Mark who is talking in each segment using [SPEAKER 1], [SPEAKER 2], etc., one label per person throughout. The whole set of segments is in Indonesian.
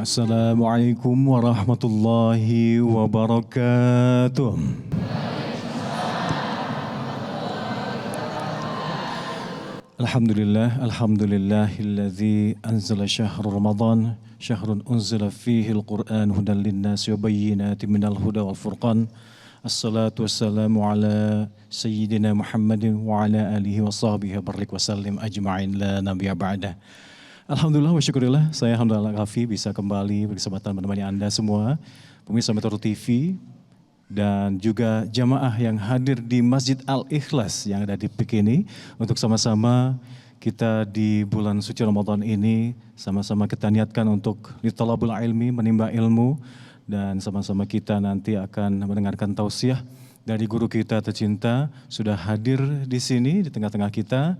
[SPEAKER 1] Assalamualaikum warahmatullahi wabarakatuh. Alhamdulillahilladzi anzala syahrul Ramadan syahrun unzila fihi al-Qur'an hudan lin-nasi wa bayyinatin minal huda wal furqan. Assalatu wassalamu ala sayyidina Muhammadin wa ala alihi wa sahbihi barik wa sallim ajma'in la nabiyya ba'dah. Alhamdulillah wa syukurillah, saya Hamdallah Kafi bisa kembali berkesempatan menemani Anda semua, pemirsa Metro TV dan juga jamaah yang hadir di Masjid Al-Ikhlas yang ada di PIK ini untuk sama-sama kita di bulan suci Ramadan ini sama-sama kita niatkan untuk litalabul ilmi, menimba ilmu dan sama-sama kita nanti akan mendengarkan tausiah dari guru kita tercinta sudah hadir di sini di tengah-tengah kita.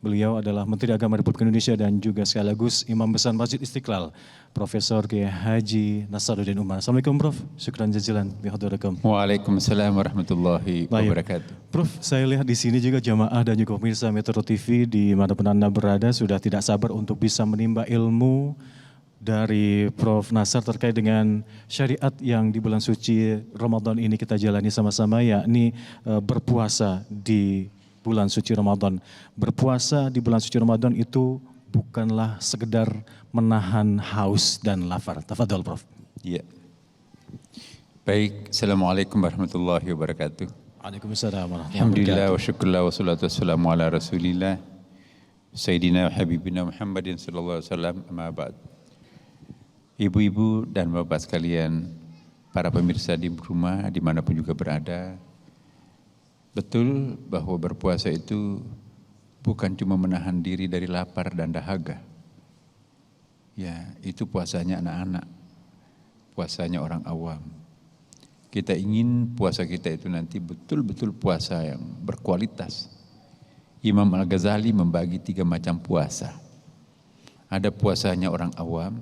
[SPEAKER 1] Beliau adalah Menteri Agama Republik Indonesia dan juga sekaligus Imam Besar Masjid Istiqlal, Profesor Kiai Haji Nasaruddin Umar. Assalamualaikum Prof, syukran jazilan bihadurakum.
[SPEAKER 2] Waalaikumsalam warahmatullahi wabarakatuh.
[SPEAKER 1] Prof, saya lihat di sini juga jamaah dan juga pemirsa Metro TV di manapun Anda berada sudah tidak sabar untuk bisa menimba ilmu dari Prof Nasar terkait dengan syariat yang di bulan suci Ramadan ini kita jalani sama-sama, yakni berpuasa di bulan suci Ramadan. Berpuasa di bulan suci Ramadan itu bukanlah sekedar menahan haus dan lapar. Tafadhol Prof.
[SPEAKER 2] Iya. Baik, Assalamualaikum warahmatullahi wabarakatuh.
[SPEAKER 1] Waalaikumsalam warahmatullahi wabarakatuh.
[SPEAKER 2] Alhamdulillah wa syukurlah wa salatu wassalamu ala rasulillah Sayyidina wa Habibina Muhammadin sallallahu alaihi wasallam, amma ba'd. Ibu-ibu dan bapak sekalian, para pemirsa di rumah dimanapun juga berada, betul bahwa berpuasa itu bukan cuma menahan diri dari lapar dan dahaga. Ya, itu puasanya anak-anak, puasanya orang awam. Kita ingin puasa kita itu nanti betul-betul puasa yang berkualitas. Imam Al-Ghazali membagi 3 macam puasa. Ada puasanya orang awam,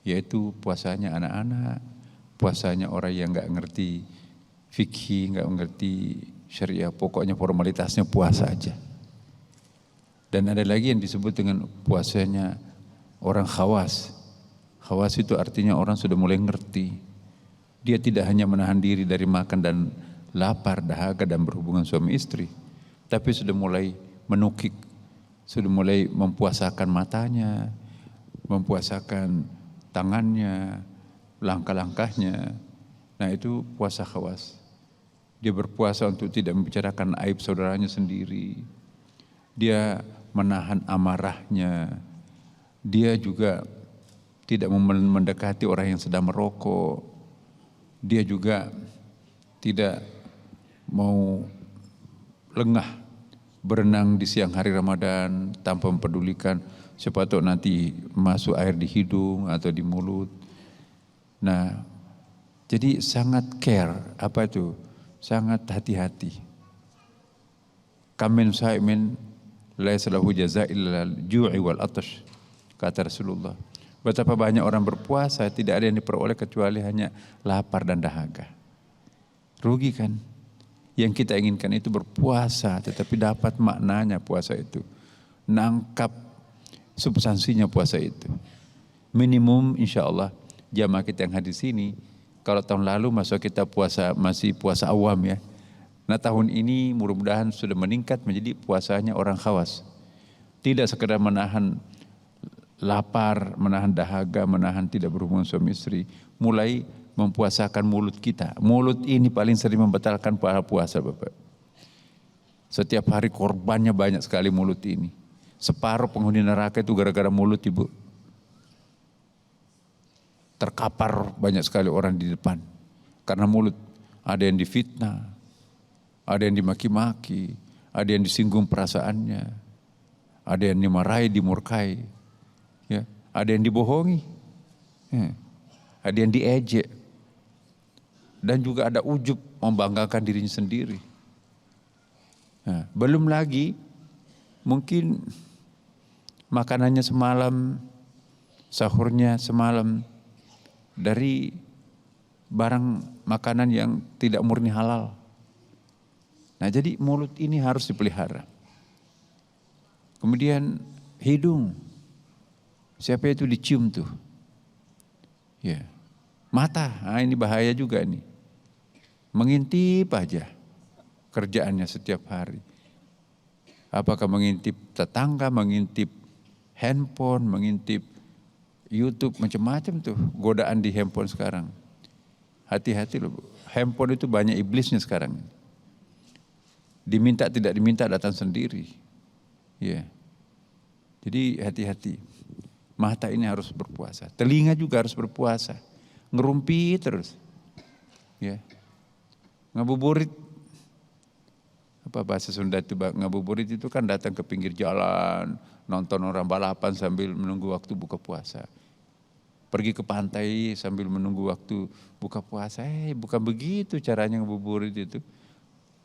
[SPEAKER 2] yaitu puasanya anak-anak, puasanya orang yang nggak ngerti fikih, nggak mengerti syariah, pokoknya formalitasnya puasa aja. Dan ada lagi yang disebut dengan puasanya orang khawas. Khawas itu artinya orang sudah mulai ngerti. Dia tidak hanya menahan diri dari makan dan lapar, dahaga dan berhubungan suami istri, tapi sudah mulai menukik, sudah mulai mempuasakan matanya, mempuasakan tangannya, langkah-langkahnya. Nah, itu puasa khawas. Dia berpuasa untuk tidak membicarakan aib saudaranya sendiri. Dia menahan amarahnya. Dia juga tidak mendekati orang yang sedang merokok. Dia juga tidak mau lengah berenang di siang hari Ramadan tanpa mempedulikan siapa tahu nanti masuk air di hidung atau di mulut. Nah, jadi sangat care, apa itu? Sangat hati-hati. Kam min shaimin laisa lahu jazaa'il ju'i wal atash, kata Rasulullah. Betapa banyak orang berpuasa tidak ada yang diperoleh kecuali hanya lapar dan dahaga. Rugi kan? Yang kita inginkan itu berpuasa tetapi dapat maknanya puasa itu. Nangkap substansinya puasa itu. Minimum insyaallah jamaah kita yang hadir sini, kalau tahun lalu masa kita puasa masih puasa awam ya. Nah, tahun ini mudah-mudahan sudah meningkat menjadi puasanya orang khawas. Tidak sekedar menahan lapar, menahan dahaga, menahan tidak berhubungan suami istri, mulai mempuasakan mulut kita. Mulut ini paling sering membatalkan pahala puasa, Bapak. Setiap hari korbannya banyak sekali mulut ini. Separuh penghuni neraka itu gara-gara mulut, Ibu. Terkapar banyak sekali orang di depan karena mulut. Ada yang difitnah, ada yang dimaki-maki, ada yang disinggung perasaannya, ada yang dimarahi, dimurkai, ya, ada yang dibohongi, ya, ada yang diejek, dan juga ada ujub membanggakan dirinya sendiri. Nah, belum lagi mungkin makanannya semalam, sahurnya semalam dari barang makanan yang tidak murni halal. Nah, jadi mulut ini harus dipelihara. Kemudian hidung, siapa itu dicium tuh? Ya. Mata, ini bahaya juga nih. Mengintip aja kerjaannya setiap hari. Apakah mengintip tetangga, mengintip handphone, mengintip YouTube, macam-macam tuh godaan di handphone sekarang. Hati-hati loh, handphone itu banyak iblisnya sekarang. Diminta tidak diminta datang sendiri. Ya. Jadi hati-hati. Mata ini harus berpuasa, telinga juga harus berpuasa. Ngerumpi terus. Ya. Ngabuburit. Apa bahasa Sunda itu, ngabuburit itu kan datang ke pinggir jalan, nonton orang balapan sambil menunggu waktu buka puasa. Pergi ke pantai sambil menunggu waktu buka puasa. Bukan begitu caranya ngabuburit itu.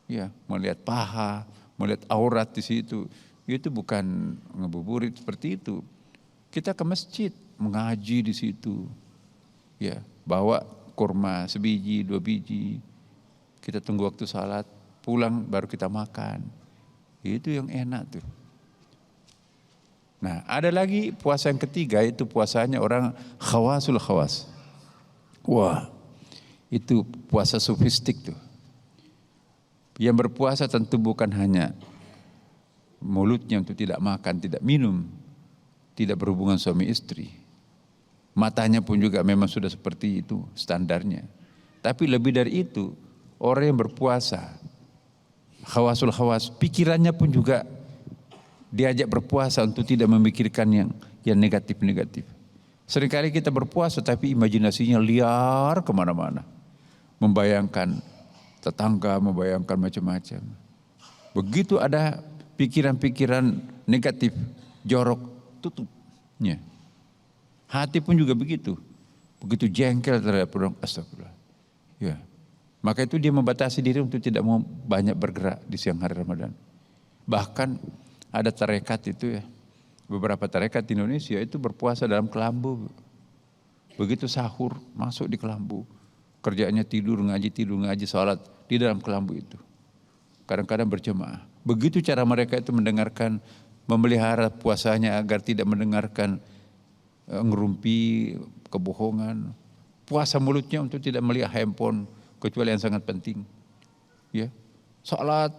[SPEAKER 2] Ya, melihat paha, melihat aurat di situ. Itu bukan ngabuburit seperti itu. Kita ke masjid, mengaji di situ. Ya, bawa kurma sebiji, 2 biji. Kita tunggu waktu salat, pulang baru kita makan. Itu yang enak tuh. Nah, ada lagi puasa yang ketiga, itu puasanya orang khawasul khawas. Wah, itu puasa sofistik tuh. Yang berpuasa tentu bukan hanya mulutnya untuk tidak makan, tidak minum, tidak berhubungan suami istri. Matanya pun juga memang sudah seperti itu standarnya. Tapi lebih dari itu, orang yang berpuasa khawasul khawas, pikirannya pun juga diajak berpuasa untuk tidak memikirkan yang negatif-negatif. Seringkali kita berpuasa tapi imajinasinya liar kemana-mana. Membayangkan tetangga, membayangkan macam-macam. Begitu ada pikiran-pikiran negatif, jorok, tutupnya. Hati pun juga begitu. Begitu jengkel terhadap orang, astagfirullah. Ya. Maka itu dia membatasi diri untuk tidak mau banyak bergerak di siang hari Ramadan. Bahkan ada tarekat itu ya, beberapa tarekat di Indonesia itu berpuasa dalam kelambu. Begitu sahur masuk di kelambu. Kerjaannya tidur ngaji, sholat di dalam kelambu itu. Kadang-kadang berjemaah. Begitu cara mereka itu mendengarkan, memelihara puasanya agar tidak mendengarkan ngerumpi, kebohongan. Puasa mulutnya untuk tidak melihat handphone, kecuali yang sangat penting. Ya, sholat,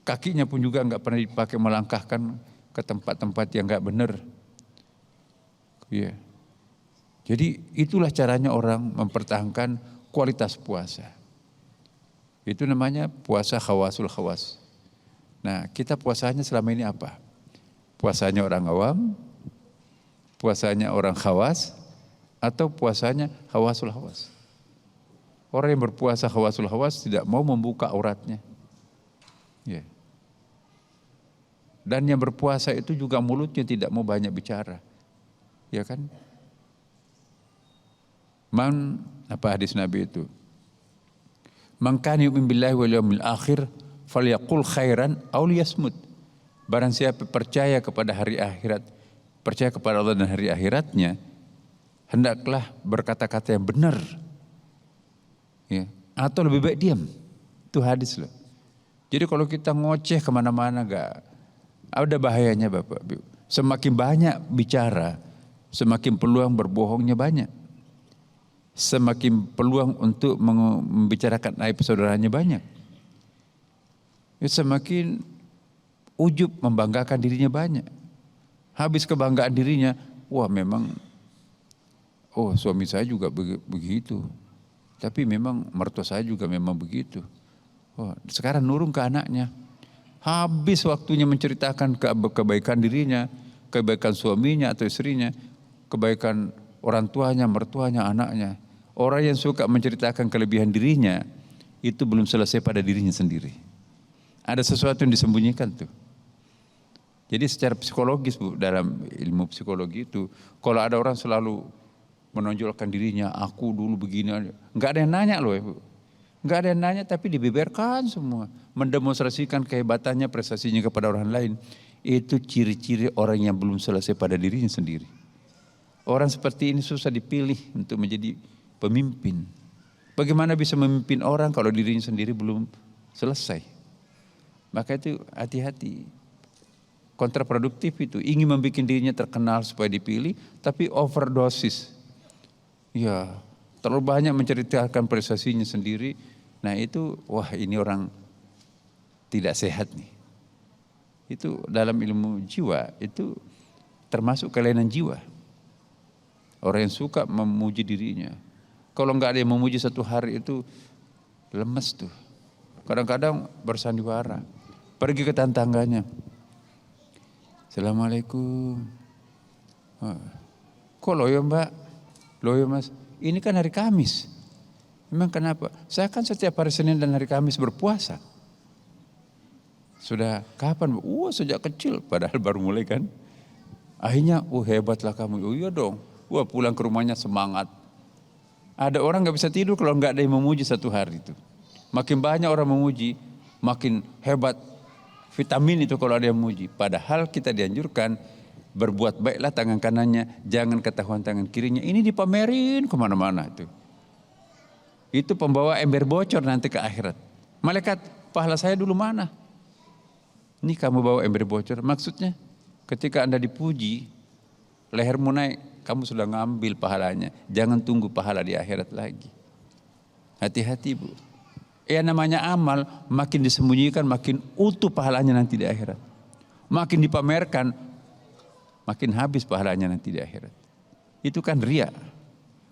[SPEAKER 2] kakinya pun juga enggak pernah dipakai melangkahkan ke tempat-tempat yang enggak benar. Ya. Jadi itulah caranya orang mempertahankan kualitas puasa. Itu namanya puasa khawasul khawas. Nah, kita puasanya selama ini apa? Puasanya orang awam, puasanya orang khawas, atau puasanya khawasul khawas. Orang yang berpuasa khawasul khawas tidak mau membuka auratnya. Ya. Dan yang berpuasa itu juga mulutnya tidak mau banyak bicara. Ya kan? Apa hadis Nabi itu? Man kana yu'min billahi wal yawmil akhir falyaqul khairan aw liyasmut. Barang siapa percaya kepada hari akhirat, percaya kepada Allah dan hari akhiratnya, hendaklah berkata-kata yang benar. Ya, atau lebih baik diam. Itu hadis loh. Jadi kalau kita ngoceh kemana-mana gak ada bahayanya Bapak. Semakin banyak bicara, semakin peluang berbohongnya banyak. Semakin peluang untuk membicarakan aib saudaranya banyak. Semakin ujub membanggakan dirinya banyak. Habis kebanggaan dirinya, wah memang, oh suami saya juga begitu. Tapi memang mertua saya juga memang begitu. Oh, sekarang nurun ke anaknya. Habis waktunya menceritakan kebaikan dirinya, kebaikan suaminya atau istrinya, kebaikan orang tuanya, mertuanya, anaknya. Orang yang suka menceritakan kelebihan dirinya, itu belum selesai pada dirinya sendiri. Ada sesuatu yang disembunyikan tuh. Jadi secara psikologis Bu, dalam ilmu psikologi itu, kalau ada orang selalu menonjolkan dirinya, aku dulu begini, enggak ada yang nanya loh ya Bu. Enggak ada yang nanya tapi dibeberkan semua. Mendemonstrasikan kehebatannya, prestasinya kepada orang lain. Itu ciri-ciri orang yang belum selesai pada dirinya sendiri. Orang seperti ini susah dipilih untuk menjadi pemimpin. Bagaimana bisa memimpin orang kalau dirinya sendiri belum selesai? Maka itu hati-hati. Kontraproduktif itu. Ingin membuat dirinya terkenal supaya dipilih, tapi overdosis. Ya, terlalu banyak menceritakan prestasinya sendiri. Nah itu, wah ini orang tidak sehat nih. Itu dalam ilmu jiwa, itu termasuk kelainan jiwa. Orang yang suka memuji dirinya. Kalau nggak ada yang memuji satu hari itu lemes tuh. Kadang-kadang bersandiwara. Pergi ke tantangannya. Assalamualaikum. Kok loyo mbak? Loyo mas? Ini kan hari Kamis. Memang kenapa? Saya kan setiap hari Senin dan hari Kamis berpuasa. Sudah kapan? Sejak kecil. Padahal baru mulai kan. Akhirnya, hebatlah kamu. Oh iya dong. Pulang ke rumahnya semangat. Ada orang gak bisa tidur kalau gak ada yang memuji satu hari itu. Makin banyak orang memuji, makin hebat. Vitamin itu kalau ada yang memuji. Padahal kita dianjurkan berbuat baiklah tangan kanannya, jangan ketahuan tangan kirinya. Ini dipamerin kemana-mana itu. Itu pembawa ember bocor nanti ke akhirat. Malaikat, pahala saya dulu mana? Ini kamu bawa ember bocor. Maksudnya ketika Anda dipuji, lehermu naik, kamu sudah ngambil pahalanya. Jangan tunggu pahala di akhirat lagi. Hati-hati bu. Ya namanya amal, makin disembunyikan makin utuh pahalanya nanti di akhirat. Makin dipamerkan, makin habis pahalanya nanti di akhirat. Itu kan ria.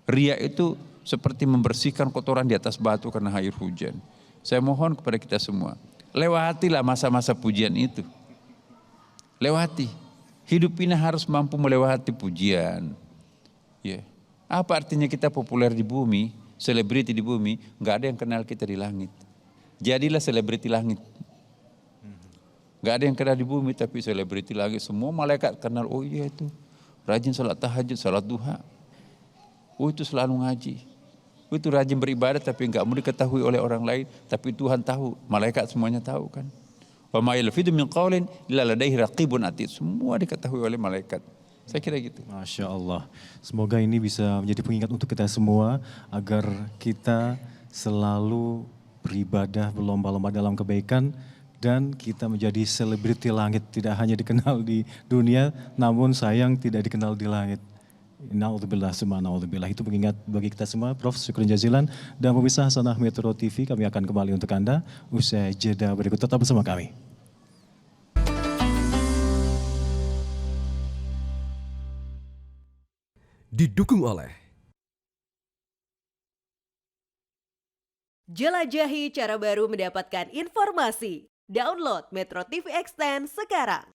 [SPEAKER 2] Ria itu seperti membersihkan kotoran di atas batu karena air hujan. Saya mohon kepada kita semua, lewatilah masa-masa pujian itu. Lewati. Hidup ini harus mampu melewati pujian. Ya. Apa artinya kita populer di bumi, selebriti di bumi, nggak ada yang kenal kita di langit. Jadilah selebriti langit. Nggak ada yang kenal di bumi tapi selebriti langit. Semua malaikat kenal, oh iya itu rajin salat tahajud, salat duha. Oh itu selalu ngaji. Oh itu rajin beribadah tapi nggak mau diketahui oleh orang lain, tapi Tuhan tahu, malaikat semuanya tahu kan. Wa ma yalfidu min qaulin illa ladaihi raqibun atid. Semua diketahui oleh malaikat. Saya kira gitu.
[SPEAKER 1] Masya Allah. Semoga ini bisa menjadi pengingat untuk kita semua agar kita selalu beribadah berlomba-lomba dalam kebaikan dan kita menjadi selebriti langit, tidak hanya dikenal di dunia namun sayang tidak dikenal di langit. Na'udzubillah summa na'udzubillah. Itu pengingat bagi kita semua. Prof, syukuran jazilan. Dan pemirsa Hasanah Metro TV, kami akan kembali untuk Anda usai jeda berikut. Tetap bersama kami.
[SPEAKER 3] Didukung oleh
[SPEAKER 4] jelajahi cara baru mendapatkan informasi. Download Metro TV Extend sekarang.